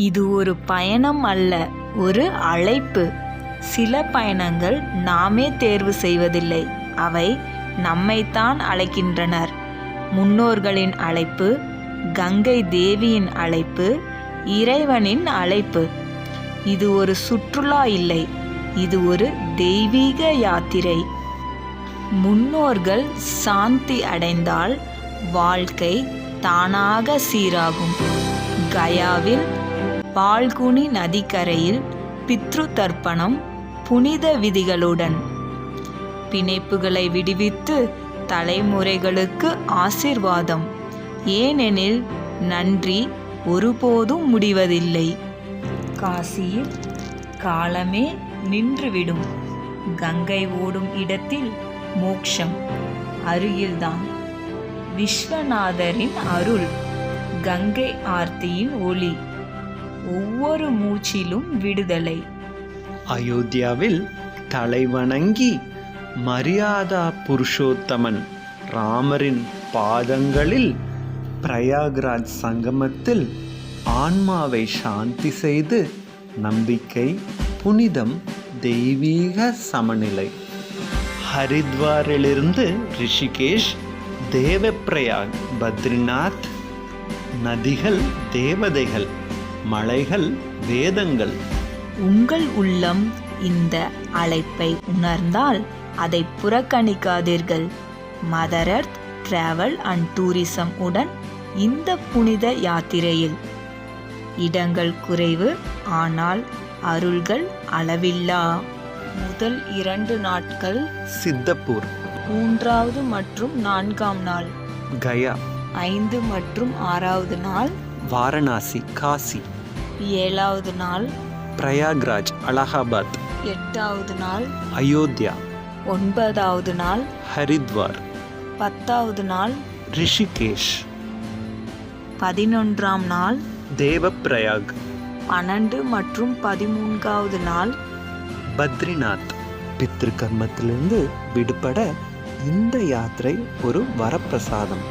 இது ஒரு பயணம் அல்ல, ஒரு அழைப்பு. சில பயணங்கள் நாமே தேர்வு செய்வதில்லை, அவை நம்மைத்தான் அழைக்கின்றனர். முன்னோர்களின் அழைப்பு, கங்கை தேவியின் அழைப்பு, இறைவனின் அழைப்பு. இது ஒரு சுற்றுலா இல்லை, இது ஒரு தெய்வீக யாத்திரை. முன்னோர்கள் சாந்தி அடைந்தால் வாழ்க்கை தானாக சீராகும். கயாவில் பால்குனி நதிக்கரையில் பித்ரு தர்ப்பணம் புனித விதிகளுடன். பிணைப்புகளை விடுவித்து தலைமுறைகளுக்கு ஆசீர்வாதம். ஏனெனில் நன்றி ஒருபோதும் முடிவதில்லை. காசியில் காலமே நின்றுவிடும். கங்கை ஓடும் இடத்தில் மோட்சம் அருகில்தான். விஸ்வநாதரின் அருள், கங்கை ஆர்த்தியின் ஒளி, ஒவ்வொரு மூச்சிலும் விடுதலை. அயோத்தியாவில் தலைவணங்கி மரியாதா புருஷோத்தமன் ராமரின் பாதங்களில் பிரயாக்ராஜ் சங்கமத்தில் ஆன்மாவை சாந்தி செய்து நம்பிக்கை, புனிதம், தெய்வீக சமநிலை. ஹரித்வாரிலிருந்து ரிஷிகேஷ், தேவப்பிரயாக், பத்ரிநாத். நதிகள் தேவதைகள், மலைகள் வேதங்கள். உங்கள் உள்ளம் இந்த அழைப்பை உணர்ந்தால் அதை புறக்கணிக்காதீர்கள். Mother earth travel and tourism உடன் இந்த புனித யாத்திரையில் இடங்கள் குறைவு, ஆனால் அருள்கள் அளவில்லா. முதல் 2 நாட்கள் சித்தப்பூர், 3வது மற்றும் 4ஆம் நாள் கயா, 5 மற்றும் 6வது நாள் வாரணாசி, காசி, 7வது நாள் பிரயாக்ராஜ், அலகாபாத், 8வது நாள் அயோத்தியா, 9வது நாள் ஹரித்வார், 10வது நாள் ரிஷிகேஷ், 11ஆம் நாள் தேவப்பிரயாக், 12 மற்றும் 13வது நாள் பத்ரிநாத். பித்ரு கர்மத்திலிருந்து விடுபட இந்த யாத்திரை ஒரு வரப்பிரசாதம்.